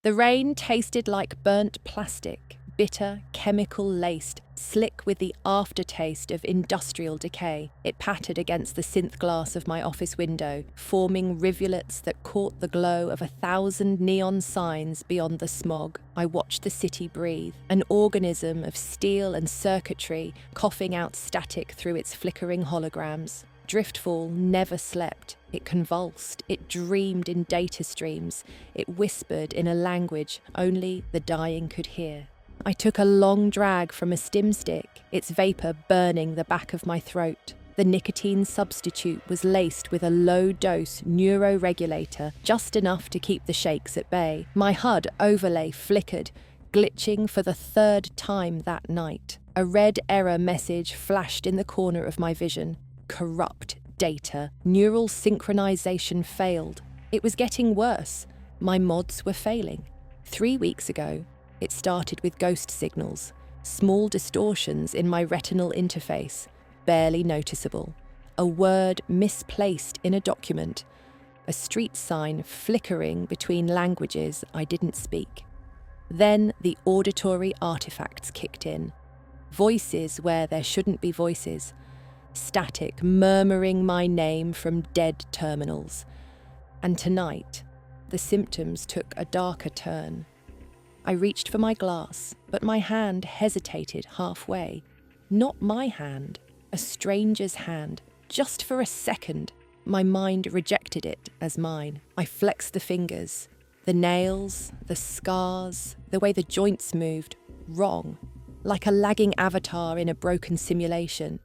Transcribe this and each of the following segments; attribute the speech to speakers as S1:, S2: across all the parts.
S1: The rain tasted like burnt plastic, bitter, chemical-laced, slick with the aftertaste of industrial decay. It pattered against the synth glass of my office window, forming rivulets that caught the glow of 1,000 neon signs beyond the smog. I watched the city breathe, an organism of steel and circuitry coughing out static through its flickering holograms. Driftfall never slept. It convulsed, it dreamed in data streams, it whispered in a language only the dying could hear. I took a long drag from a stim stick, its vapour burning the back of my throat. The nicotine substitute was laced with a low-dose neuroregulator, just enough to keep the shakes at bay. My HUD overlay flickered, glitching for the 3rd time that night. A red error message flashed in the corner of my vision. Corrupt data. Neural synchronization failed. It was getting worse. My mods were failing. 3 weeks ago, it started with ghost signals, small distortions in my retinal interface, barely noticeable. A word misplaced in a document. A street sign flickering between languages I didn't speak. Then the auditory artifacts kicked in. Voices where there shouldn't be voices. Static murmuring my name from dead terminals. And tonight, the symptoms took a darker turn. I reached for my glass, but my hand hesitated halfway. Not my hand, a stranger's hand, just for a second. My mind rejected it as mine. I flexed the fingers, the nails, the scars, the way the joints moved, wrong, like a lagging avatar in a broken simulation.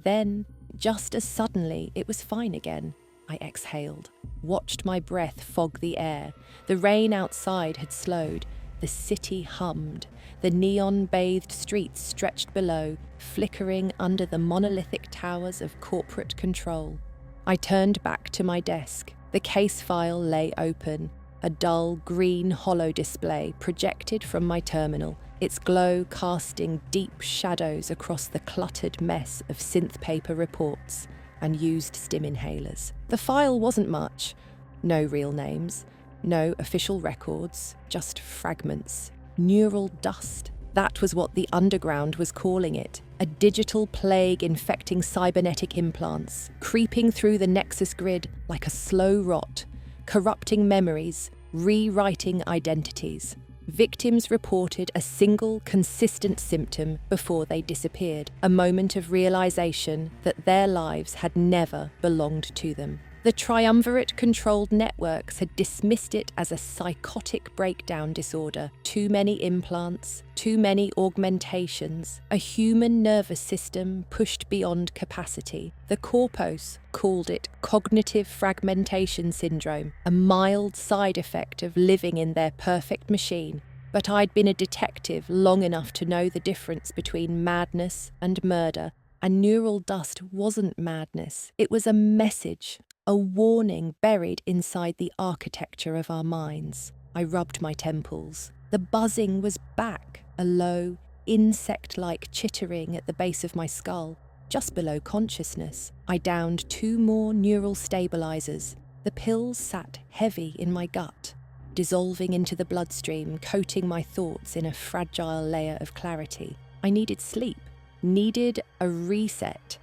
S1: Then, just as suddenly, it was fine again. I exhaled, watched my breath fog the air. The rain outside had slowed. The city hummed. The neon-bathed streets stretched below, flickering under the monolithic towers of corporate control. I turned back to my desk. The case file lay open, a dull green hollow display projected from my terminal, its glow casting deep shadows across the cluttered mess of synth paper reports and used stim inhalers. The file wasn't much. No real names, no official records, just fragments. Neural dust. That was what the underground was calling it. A digital plague infecting cybernetic implants, creeping through the nexus grid like a slow rot, corrupting memories, rewriting identities. Victims reported a single consistent symptom before they disappeared, a moment of realization that their lives had never belonged to them. The triumvirate-controlled networks had dismissed it as a psychotic breakdown disorder. Too many implants, too many augmentations, a human nervous system pushed beyond capacity. The corpos called it cognitive fragmentation syndrome, a mild side effect of living in their perfect machine. But I'd been a detective long enough to know the difference between madness and murder, and neural dust wasn't madness. It was a message. A warning buried inside the architecture of our minds. I rubbed my temples. The buzzing was back, a low, insect-like chittering at the base of my skull, just below consciousness. I downed 2 more neural stabilizers. The pills sat heavy in my gut, dissolving into the bloodstream, coating my thoughts in a fragile layer of clarity. I needed sleep, needed a reset.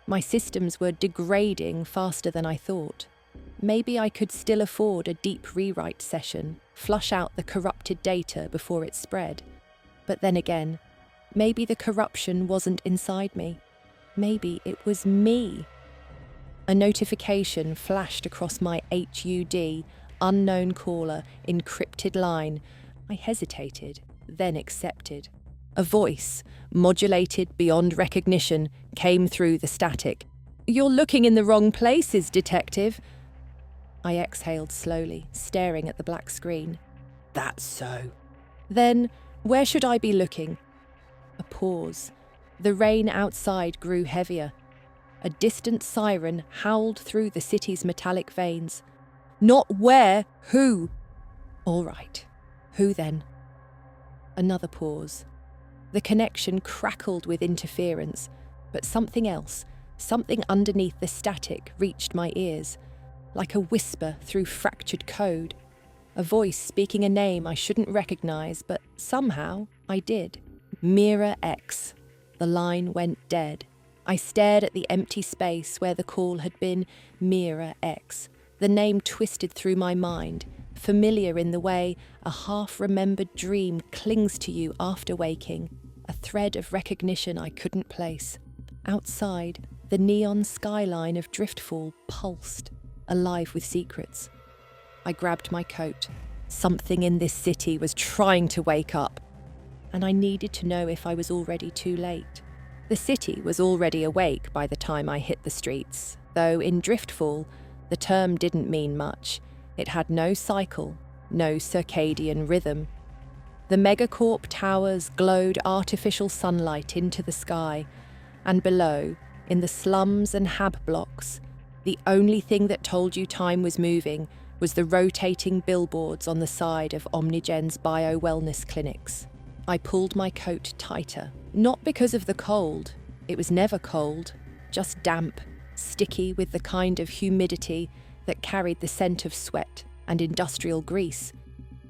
S1: My systems were degrading faster than I thought. Maybe I could still afford a deep rewrite session, flush out the corrupted data before it spread. But then again, maybe the corruption wasn't inside me. Maybe it was me. A notification flashed across my HUD, unknown caller, encrypted line. I hesitated, then accepted. A voice, modulated beyond recognition, came through the static. "You're looking in the wrong places, detective." I exhaled slowly, staring at the black screen. "That's so." "Then, where should I be looking?" A pause. The rain outside grew heavier. A distant siren howled through the city's metallic veins. "Not where, who?" "All right. Who then?" Another pause. The connection crackled with interference, but something else, something underneath the static, reached my ears, like a whisper through fractured code. a voice speaking a name I shouldn't recognize, but somehow I did. Mira X. The line went dead. I stared at the empty space where the call had been Mira X. The name twisted through my mind, familiar in the way a half-remembered dream clings to you after waking, a thread of recognition I couldn't place. Outside, the neon skyline of Driftfall pulsed, alive with secrets. I grabbed my coat. Something in this city was trying to wake up, and I needed to know if I was already too late. The city was already awake by the time I hit the streets, though in Driftfall, the term didn't mean much. It had no cycle, no circadian rhythm. The megacorp towers glowed artificial sunlight into the sky, and below, in the slums and hab blocks, the only thing that told you time was moving was the rotating billboards on the side of Omnigen's bio-wellness clinics. I pulled my coat tighter, not because of the cold. It was never cold, just damp, sticky with the kind of humidity that carried the scent of sweat and industrial grease,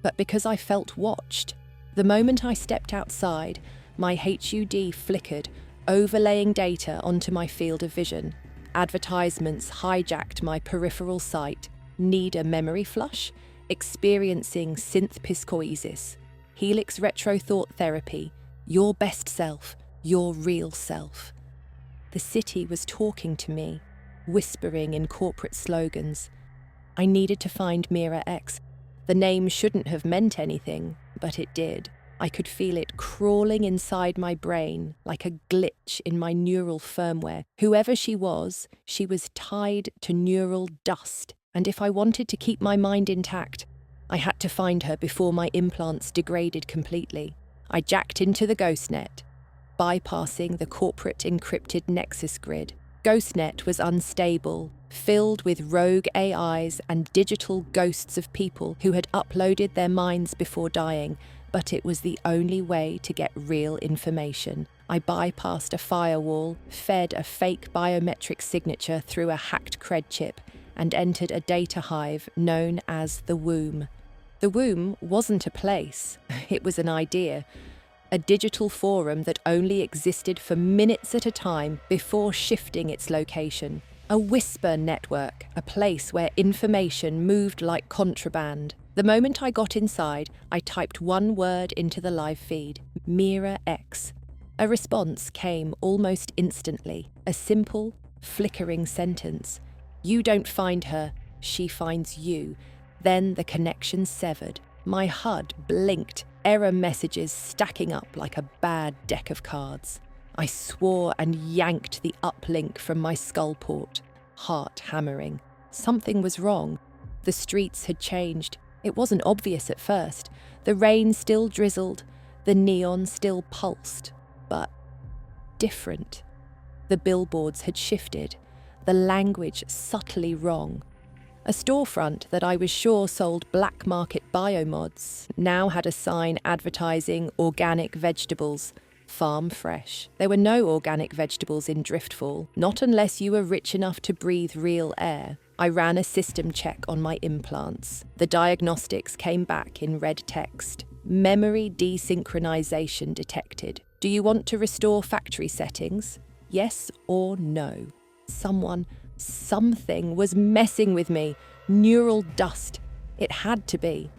S1: but because I felt watched. The moment I stepped outside, my HUD flickered, overlaying data onto my field of vision. Advertisements hijacked my peripheral sight. Need a memory flush? Experiencing synth piscoisis. Helix retro thought therapy. Your best self. Your real self. The city was talking to me, whispering in corporate slogans. I needed to find Mira X. The name shouldn't have meant anything, but it did. I could feel it crawling inside my brain like a glitch in my neural firmware. Whoever she was tied to neural dust, and if I wanted to keep my mind intact, I had to find her before my implants degraded completely. I jacked into the GhostNet, bypassing the corporate encrypted Nexus grid. GhostNet was unstable, filled with rogue AIs and digital ghosts of people who had uploaded their minds before dying, but it was the only way to get real information. I bypassed a firewall, fed a fake biometric signature through a hacked cred chip, and entered a data hive known as the Womb. The Womb wasn't a place, it was an idea. A digital forum that only existed for minutes at a time before shifting its location. A whisper network, a place where information moved like contraband. The moment I got inside, I typed one word into the live feed, Mira X. A response came almost instantly, a simple, flickering sentence. You don't find her, she finds you. Then the connection severed. My HUD blinked, error messages stacking up like a bad deck of cards. I swore and yanked the uplink from my skull port, heart hammering. Something was wrong. The streets had changed. It wasn't obvious at first. The rain still drizzled, the neon still pulsed, but different. The billboards had shifted, the language subtly wrong. A storefront that I was sure sold black market biomods now had a sign advertising organic vegetables, farm fresh. There were no organic vegetables in Driftfall, not unless you were rich enough to breathe real air. I ran a system check on my implants. The diagnostics came back in red text. Memory desynchronization detected. Do you want to restore factory settings? Yes or no? Something was messing with me. Neural dust. It had to be.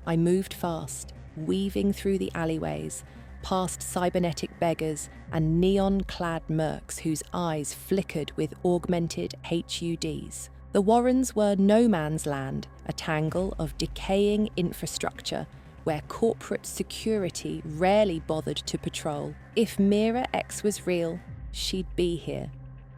S1: I moved fast, weaving through the alleyways, past cybernetic beggars and neon-clad mercs whose eyes flickered with augmented HUDs. The Warrens were no man's land, a tangle of decaying infrastructure where corporate security rarely bothered to patrol. If Mira X was real, she'd be here.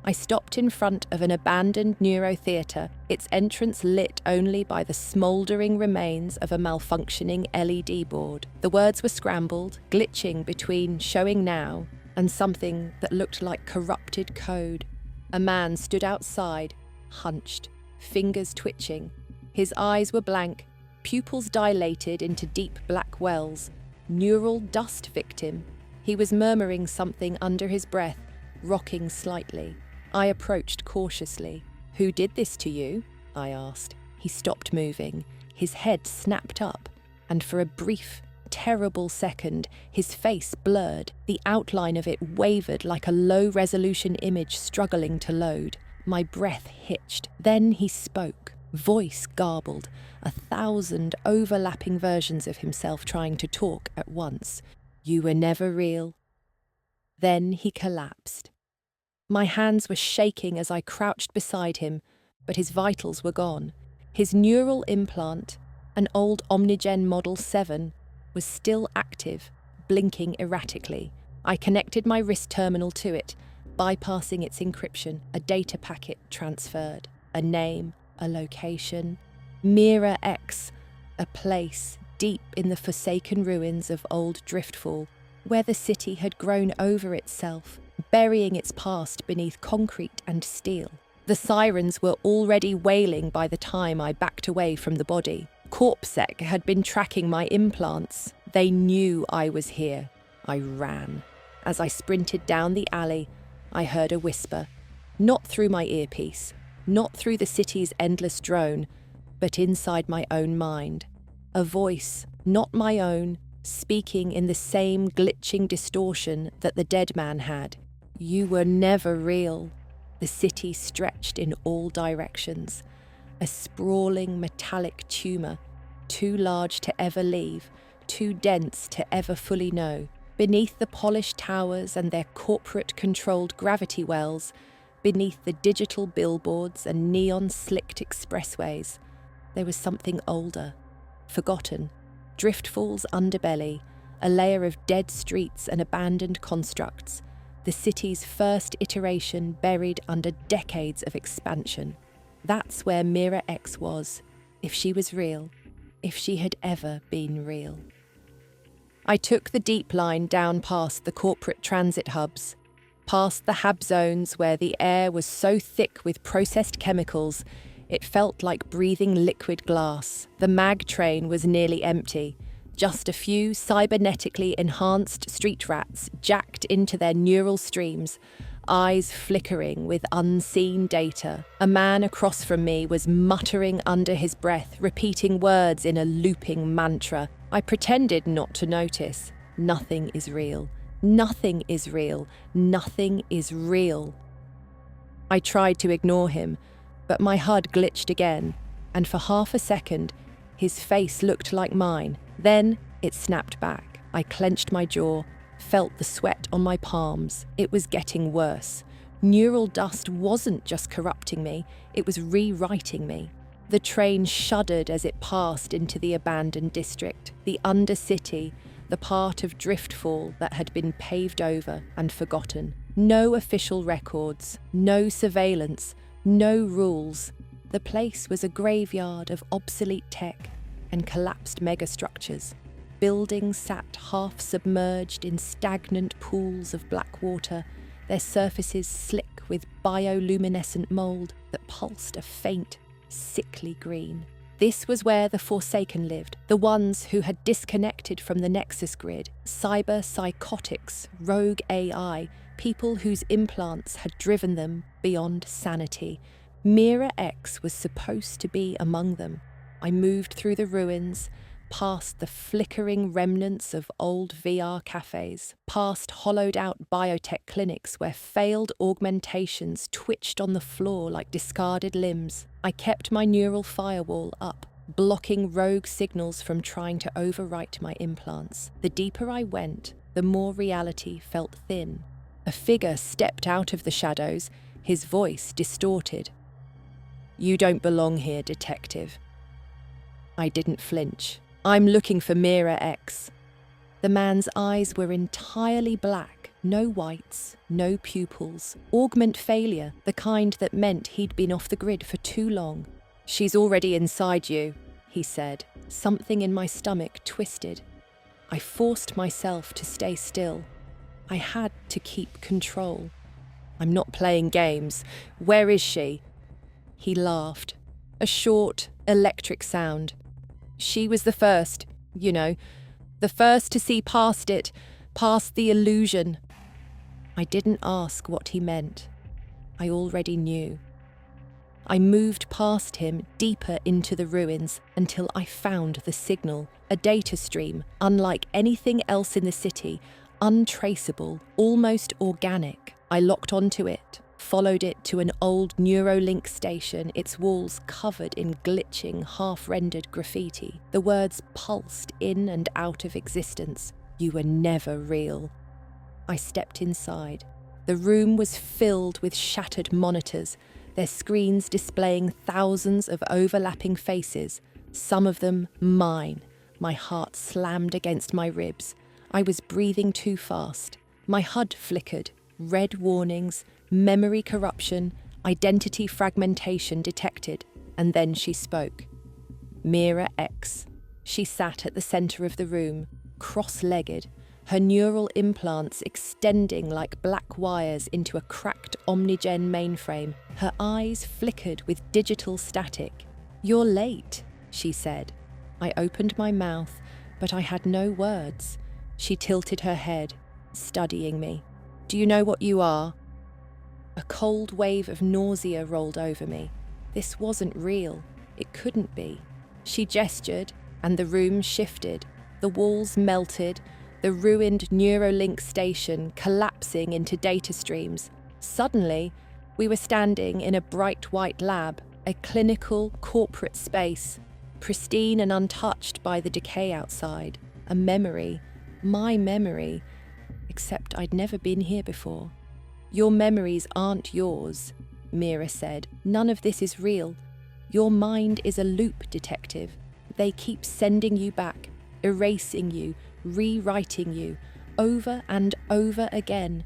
S1: I stopped in front of an abandoned neurotheatre, its entrance lit only by the smouldering remains of a malfunctioning LED board. The words were scrambled, glitching between showing now and something that looked like corrupted code. A man stood outside, hunched, fingers twitching. His eyes were blank, pupils dilated into deep black wells. Neural dust victim. He was murmuring something under his breath, rocking slightly. I approached cautiously. Who did this to you? I asked. He stopped moving, his head snapped up, and for a brief, terrible second, his face blurred. The outline of it wavered like a low-resolution image struggling to load. My breath hitched. Then he spoke, voice garbled, 1,000 overlapping versions of himself trying to talk at once. "You were never real." Then he collapsed. My hands were shaking as I crouched beside him, but his vitals were gone. His neural implant, an old Omnigen Model 7, was still active, blinking erratically. I connected my wrist terminal to it, bypassing its encryption. A data packet transferred. A name, a location. Mira X, a place deep in the forsaken ruins of old Driftfall, where the city had grown over itself, burying its past beneath concrete and steel. The sirens were already wailing by the time I backed away from the body. Corpsec had been tracking my implants. They knew I was here. I ran. As I sprinted down the alley, I heard a whisper, not through my earpiece, not through the city's endless drone, but inside my own mind. A voice, not my own, speaking in the same glitching distortion that the dead man had. "You were never real." The city stretched in all directions. A sprawling metallic tumour, too large to ever leave, too dense to ever fully know. Beneath the polished towers and their corporate-controlled gravity wells, beneath the digital billboards and neon-slicked expressways, there was something older, forgotten. Driftfall's underbelly, a layer of dead streets and abandoned constructs, the city's first iteration buried under decades of expansion. That's where Mira X was, if she was real, if she had ever been real. I took the deep line down past the corporate transit hubs, past the hab zones where the air was so thick with processed chemicals it felt like breathing liquid glass. The mag train was nearly empty. Just a few cybernetically enhanced street rats jacked into their neural streams, eyes flickering with unseen data. A man across from me was muttering under his breath, repeating words in a looping mantra. I pretended not to notice. Nothing is real. Nothing is real. Nothing is real. I tried to ignore him, but my HUD glitched again, and for half a second, his face looked like mine. Then it snapped back. I clenched my jaw, felt the sweat on my palms. It was getting worse. Neural dust wasn't just corrupting me, it was rewriting me. The train shuddered as it passed into the abandoned district, the undercity, the part of Driftfall that had been paved over and forgotten. No official records, no surveillance, no rules. The place was a graveyard of obsolete tech and collapsed megastructures. Buildings sat half-submerged in stagnant pools of black water, their surfaces slick with bioluminescent mould that pulsed a faint, sickly green. This was where the Forsaken lived, the ones who had disconnected from the Nexus grid, cyber psychotics, rogue AI, people whose implants had driven them beyond sanity. Mira X was supposed to be among them. I moved through the ruins, past the flickering remnants of old VR cafes, past hollowed-out biotech clinics where failed augmentations twitched on the floor like discarded limbs. I kept my neural firewall up, blocking rogue signals from trying to overwrite my implants. The deeper I went, the more reality felt thin. A figure stepped out of the shadows, his voice distorted. "You don't belong here, detective." I didn't flinch. "I'm looking for Mira X." The man's eyes were entirely black, no whites, no pupils. Augment failure, the kind that meant he'd been off the grid for too long. "She's already inside you," he said. Something in my stomach twisted. I forced myself to stay still. I had to keep control. "I'm not playing games. Where is she?" He laughed. A short, electric sound. "She was the first, the first to see past it, past the illusion." I didn't ask what he meant. I already knew. I moved past him deeper into the ruins until I found the signal, a data stream unlike anything else in the city, untraceable, almost organic. I locked onto it, followed it to an old Neuralink station, its walls covered in glitching, half-rendered graffiti. The words pulsed in and out of existence. You were never real. I stepped inside. The room was filled with shattered monitors, their screens displaying thousands of overlapping faces, some of them mine. My heart slammed against my ribs. I was breathing too fast. My HUD flickered. Red warnings, memory corruption, identity fragmentation detected. And then she spoke. Mira X. She sat at the centre of the room, cross-legged, her neural implants extending like black wires into a cracked Omnigen mainframe. Her eyes flickered with digital static. "You're late," she said. I opened my mouth, but I had no words. She tilted her head, studying me. "Do you know what you are?" A cold wave of nausea rolled over me. This wasn't real. It couldn't be. She gestured, and the room shifted. The walls melted, the ruined Neuralink station collapsing into data streams. Suddenly, we were standing in a bright white lab, a clinical, corporate space, pristine and untouched by the decay outside. A memory, my memory, except I'd never been here before. "Your memories aren't yours," Mira said. "None of this is real. Your mind is a loop, detective. They keep sending you back, erasing you, rewriting you, over and over again."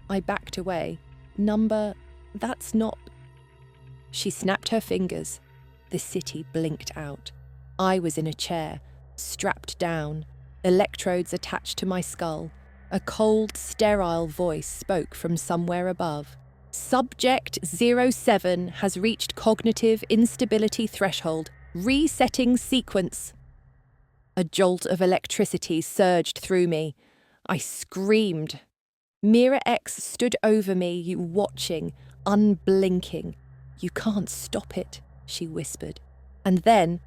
S1: I backed away. That's not... She snapped her fingers. The city blinked out. I was in a chair, strapped down, electrodes attached to my skull. A cold, sterile voice spoke from somewhere above. "Subject 07 has reached cognitive instability threshold. Resetting sequence." A jolt of electricity surged through me. I screamed. Mira X stood over me, watching, unblinking. "You can't stop it," she whispered. And then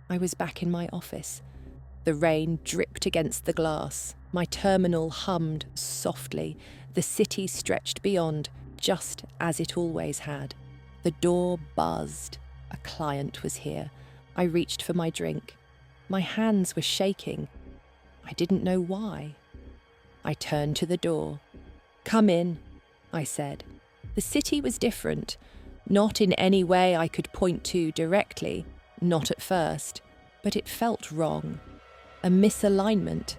S1: I was back in my office. The rain dripped against the glass. My terminal hummed softly. The city stretched beyond, just as it always had. The door buzzed. A client was here. I reached for my drink. My hands were shaking. I didn't know why. I turned to the door. "Come in," I said. The city was different. Not in any way I could point to directly, not at first, but it felt wrong. A misalignment,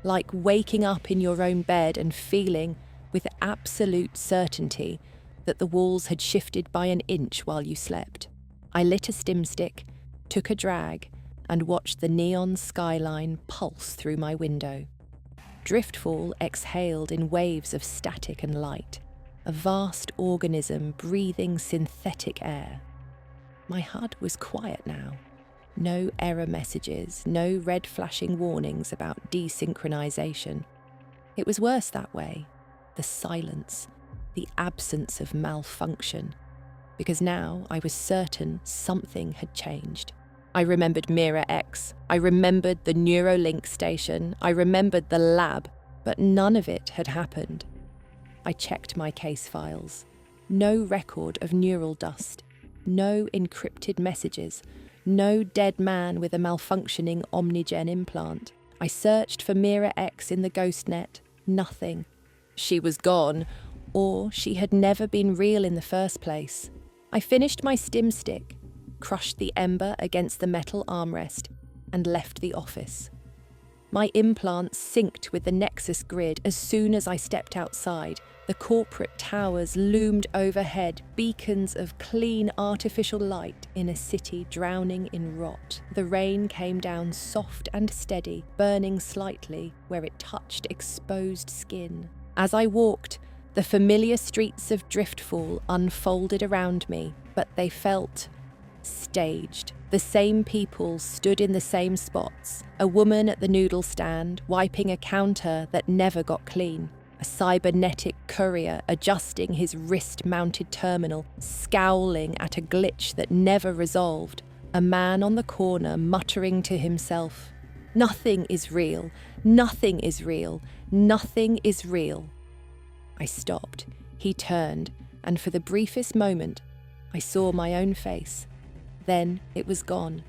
S1: like waking up in your own bed and feeling, with absolute certainty, that the walls had shifted by an inch while you slept. I lit a stim stick, took a drag, and watched the neon skyline pulse through my window. Driftfall exhaled in waves of static and light, a vast organism breathing synthetic air. My HUD was quiet now. No error messages, no red flashing warnings about desynchronization. It was worse that way. The silence, the absence of malfunction. Because now I was certain something had changed. I remembered Mira X. I remembered the Neuralink station. I remembered the lab. But none of it had happened. I checked my case files. No record of neural dust. No encrypted messages. No dead man with a malfunctioning Omnigen implant. I searched for Mira X in the ghost net. Nothing. She was gone, or she had never been real in the first place. I finished my stim stick, crushed the ember against the metal armrest, and left the office. My implants synced with the Nexus grid as soon as I stepped outside. The corporate towers loomed overhead, beacons of clean artificial light in a city drowning in rot. The rain came down soft and steady, burning slightly where it touched exposed skin. As I walked, the familiar streets of Driftfall unfolded around me, but they felt staged. The same people stood in the same spots. A woman at the noodle stand, wiping a counter that never got clean. A cybernetic courier adjusting his wrist-mounted terminal, scowling at a glitch that never resolved. A man on the corner muttering to himself, "Nothing is real, nothing is real, nothing is real." I stopped. He turned, and for the briefest moment, I saw my own face. Then it was gone.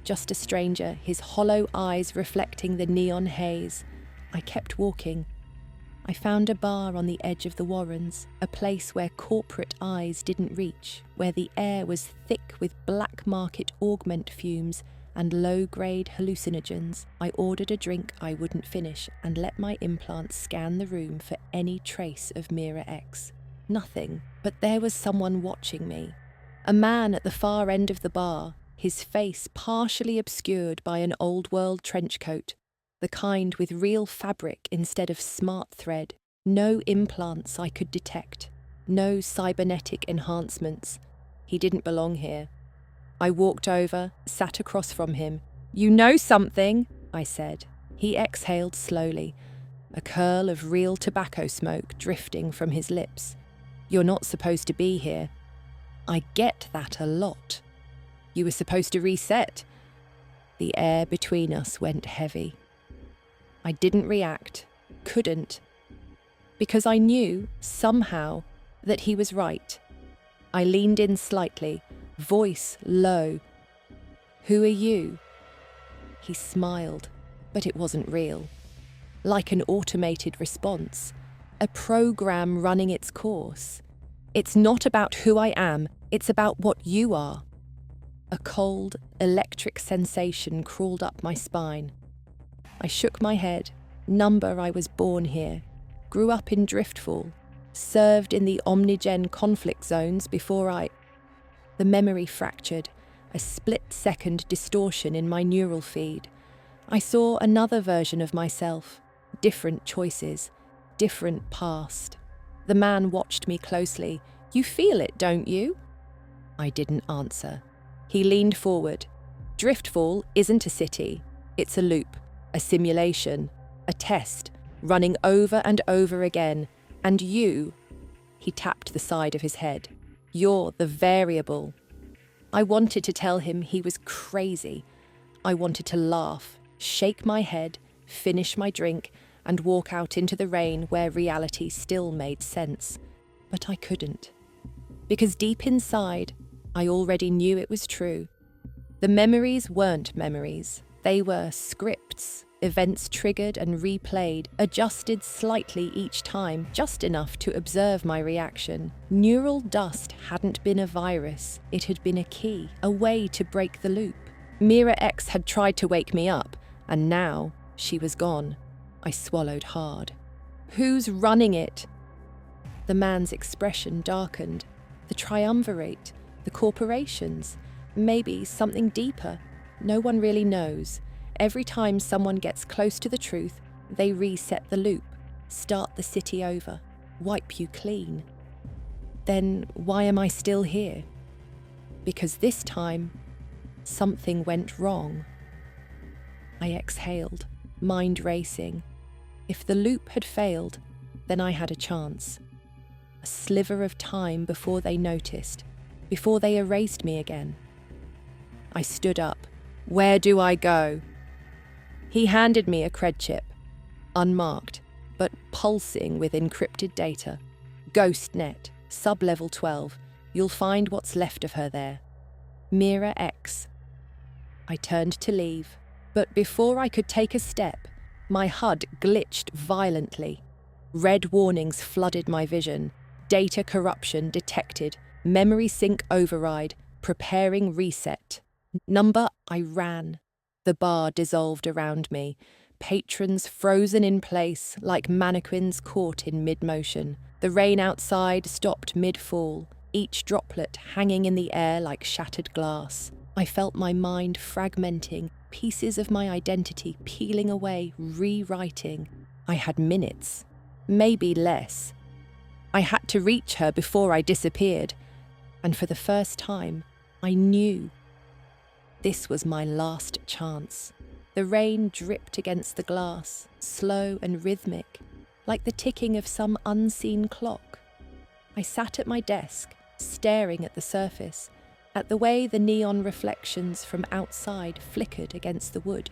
S1: Just a stranger, his hollow eyes reflecting the neon haze. I kept walking. I found a bar on the edge of the Warrens, a place where corporate eyes didn't reach, where the air was thick with black market augment fumes and low-grade hallucinogens. I ordered a drink I wouldn't finish and let my implant scan the room for any trace of Mira X. Nothing, but there was someone watching me. A man at the far end of the bar, his face partially obscured by an old-world trench coat, the kind with real fabric instead of smart thread. No implants I could detect, no cybernetic enhancements. He didn't belong here. I walked over, sat across from him. "You know something," I said. He exhaled slowly, a curl of real tobacco smoke drifting from his lips. "You're not supposed to be here." "I get that a lot." "You were supposed to reset." The air between us went heavy. I didn't react, couldn't, because I knew, somehow, that he was right. I leaned in slightly, voice low. "Who are you?" He smiled, but it wasn't real. Like an automated response, a program running its course. "It's not about who I am, it's about what you are." A cold, electric sensation crawled up my spine. I shook my head. Number I was born here, grew up in Driftfall, served in the Omnigen conflict zones before The memory fractured, a split-second distortion in my neural feed. I saw another version of myself, different choices, different past. The man watched me closely. "You feel it, don't you?" I didn't answer. He leaned forward. "Driftfall isn't a city. It's a loop. A simulation, a test, running over and over again. And you," he tapped the side of his head, "you're the variable." I wanted to tell him he was crazy. I wanted to laugh, shake my head, finish my drink, and walk out into the rain where reality still made sense. But I couldn't. Because deep inside, I already knew it was true. The memories weren't memories. They were scripts, events triggered and replayed, adjusted slightly each time, just enough to observe my reaction. Neural dust hadn't been a virus, it had been a key, a way to break the loop. Mira X had tried to wake me up, and now she was gone. I swallowed hard. "Who's running it?" The man's expression darkened. The triumvirate, the corporations, maybe something deeper. No one really knows. Every time someone gets close to the truth, they reset the loop, start the city over, wipe you clean. Then why am I still here? Because this time, something went wrong. I exhaled, mind racing. If the loop had failed, then I had a chance. A sliver of time before they noticed, before they erased me again. I stood up. "Where do I go?" He handed me a cred chip, unmarked, but pulsing with encrypted data. "GhostNet, sub-level 12. You'll find what's left of her there. Mira X." I turned to leave, but before I could take a step, my HUD glitched violently. Red warnings flooded my vision. Data corruption detected. Memory sync override. Preparing reset. Number, I ran. The bar dissolved around me. Patrons frozen in place like mannequins caught in mid-motion. The rain outside stopped mid-fall, each droplet hanging in the air like shattered glass. I felt my mind fragmenting, pieces of my identity peeling away, rewriting. I had minutes, maybe less. I had to reach her before I disappeared, and for the first time, I knew. This was my last chance. The rain dripped against the glass, slow and rhythmic. like the ticking of some unseen clock. I sat at my desk, staring at the surface, at the way the neon reflections from outside flickered against the wood,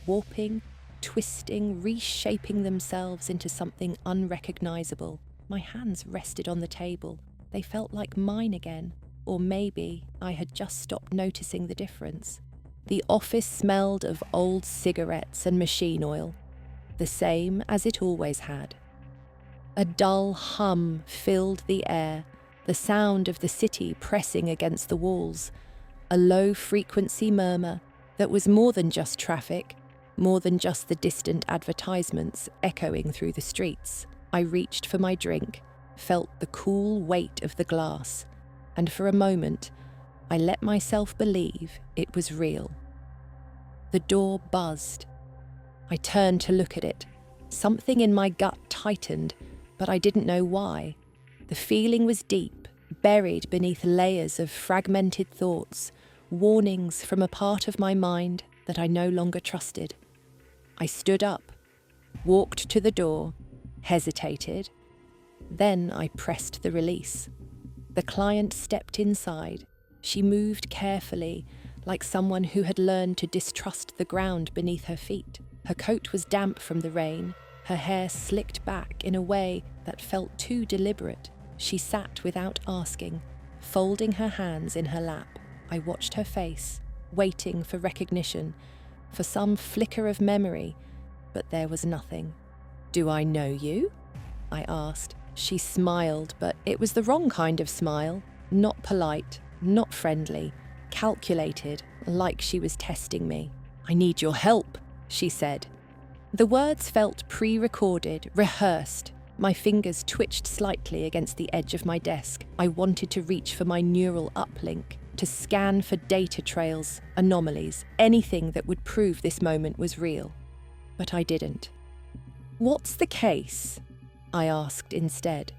S1: warping, twisting, reshaping themselves into something unrecognizable. My hands rested on the table. They felt like mine again, or maybe I had just stopped noticing the difference. The office smelled of old cigarettes and machine oil, the same as it always had. A dull hum filled the air, the sound of the city pressing against the walls, a low-frequency murmur that was more than just traffic, more than just the distant advertisements echoing through the streets. I reached for my drink, felt the cool weight of the glass, and for a moment, I let myself believe it was real. The door buzzed. I turned to look at it. Something in my gut tightened, but I didn't know why. The feeling was deep, buried beneath layers of fragmented thoughts, warnings from a part of my mind that I no longer trusted. I stood up, walked to the door, hesitated. Then I pressed the release. The client stepped inside. She moved carefully, like someone who had learned to distrust the ground beneath her feet. Her coat was damp from the rain, her hair slicked back in a way that felt too deliberate. She sat without asking, folding her hands in her lap. I watched her face, waiting for recognition, for some flicker of memory, but there was nothing. "Do I know you?" I asked. She smiled, but it was the wrong kind of smile. Not polite, not friendly, calculated, like she was testing me. "I need your help," she said. The words felt pre-recorded, rehearsed. My fingers twitched slightly against the edge of my desk. I wanted to reach for my neural uplink, to scan for data trails, anomalies, anything that would prove this moment was real. But I didn't. "What's the case?" I asked instead.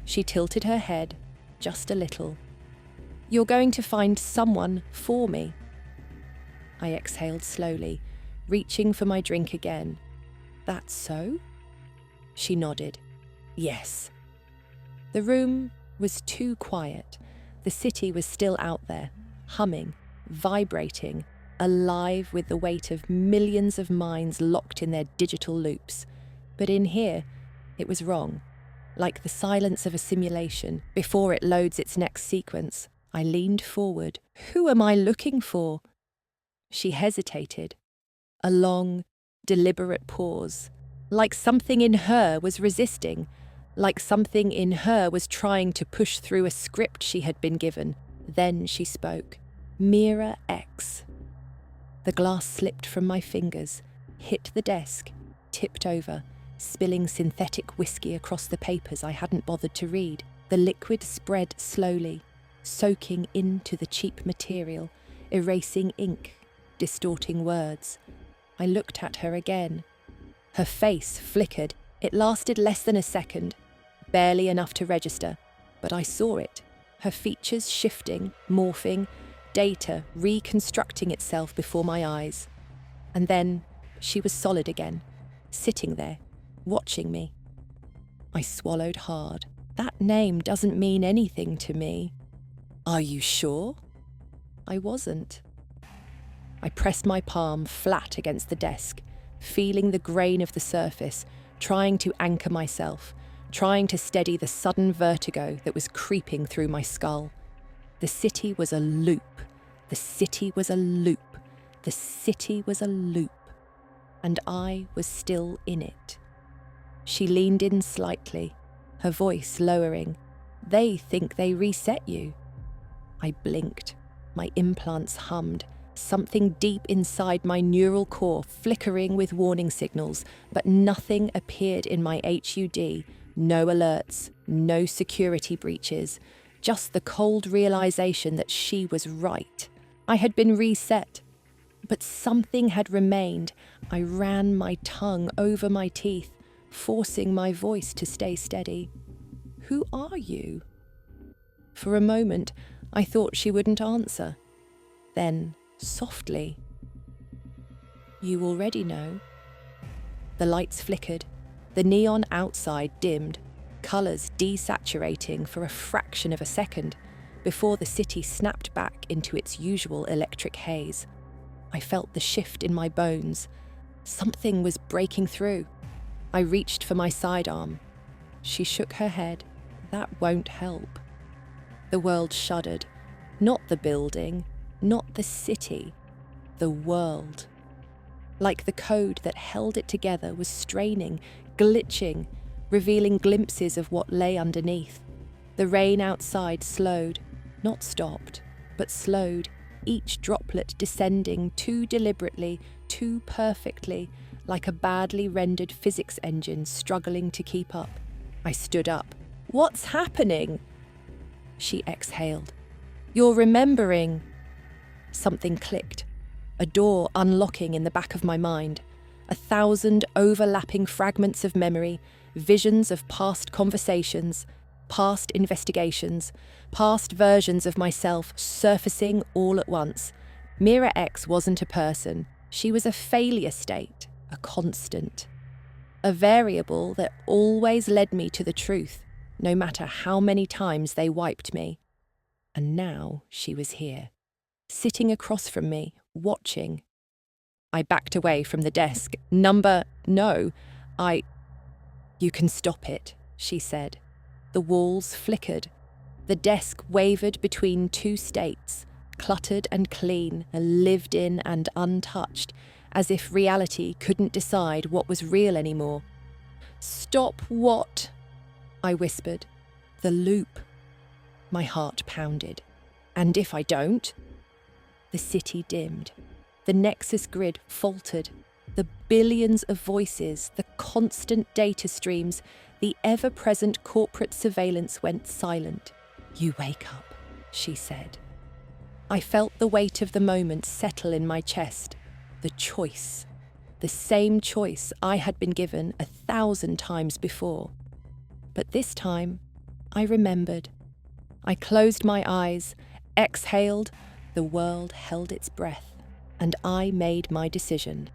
S1: She tilted her head, just a little. "You're going to find someone for me." I exhaled slowly, reaching for my drink again. "That's so?" She nodded. "Yes." The room was too quiet. The city was still out there, humming, vibrating, alive with the weight of millions of minds locked in their digital loops. But in here, it was wrong. Like the silence of a simulation, before it loads its next sequence, I leaned forward. "Who am I looking for?" She hesitated. A long, deliberate pause. Like something in her was resisting. Like something in her was trying to push through a script she had been given. Then she spoke. "Mira X." The glass slipped from my fingers, hit the desk, tipped over, spilling synthetic whiskey across the papers I hadn't bothered to read. The liquid spread slowly, soaking into the cheap material, erasing ink, distorting words. I looked at her again. Her face flickered. It lasted less than a second, barely enough to register, but I saw it. Her features shifting, morphing, data reconstructing itself before my eyes. And then she was solid again, sitting there, watching me. I swallowed hard. That name doesn't mean anything to me. "Are you sure?" I wasn't. I pressed my palm flat against the desk, feeling the grain of the surface, trying to anchor myself, trying to steady the sudden vertigo that was creeping through my skull. The city was a loop. The city was a loop. The city was a loop. And I was still in it. She leaned in slightly, her voice lowering. "They think they reset you." I blinked. My implants hummed. Something deep inside my neural core flickering with warning signals, but nothing appeared in my HUD. No alerts, no security breaches, just the cold realization that she was right. I had been reset, but something had remained. I ran my tongue over my teeth, forcing my voice to stay steady. "Who are you?" For a moment, I thought she wouldn't answer. Then, softly, "You already know." The lights flickered. The neon outside dimmed, colours desaturating for a fraction of a second before the city snapped back into its usual electric haze. I felt the shift in my bones. Something was breaking through. I reached for my sidearm. She shook her head. That won't help. The world shuddered. Not the building, not the city, the world. Like the code that held it together was straining, glitching, revealing glimpses of what lay underneath. The rain outside slowed, not stopped, but slowed, each droplet descending too deliberately, too perfectly, like a badly rendered physics engine struggling to keep up. I stood up. "What's happening?" She exhaled. "You're remembering." Something clicked. A door unlocking in the back of my mind. 1,000 overlapping fragments of memory, visions of past conversations, past investigations, past versions of myself surfacing all at once. Mira X wasn't a person. She was a failure state, a constant. A variable that always led me to the truth, no matter how many times they wiped me. And now she was here, sitting across from me, watching. I backed away from the desk. You can stop it, she said. The walls flickered. The desk wavered between two states, cluttered and clean, lived in and untouched, as if reality couldn't decide what was real anymore. "Stop what?" I whispered. "The loop." My heart pounded. "And if I don't?" The city dimmed. The Nexus grid faltered. The billions of voices, the constant data streams, the ever-present corporate surveillance went silent. "You wake up," she said. I felt the weight of the moment settle in my chest. The choice. The same choice I had been given 1,000 times before. But this time, I remembered. I closed my eyes, exhaled, the world held its breath, and I made my decision.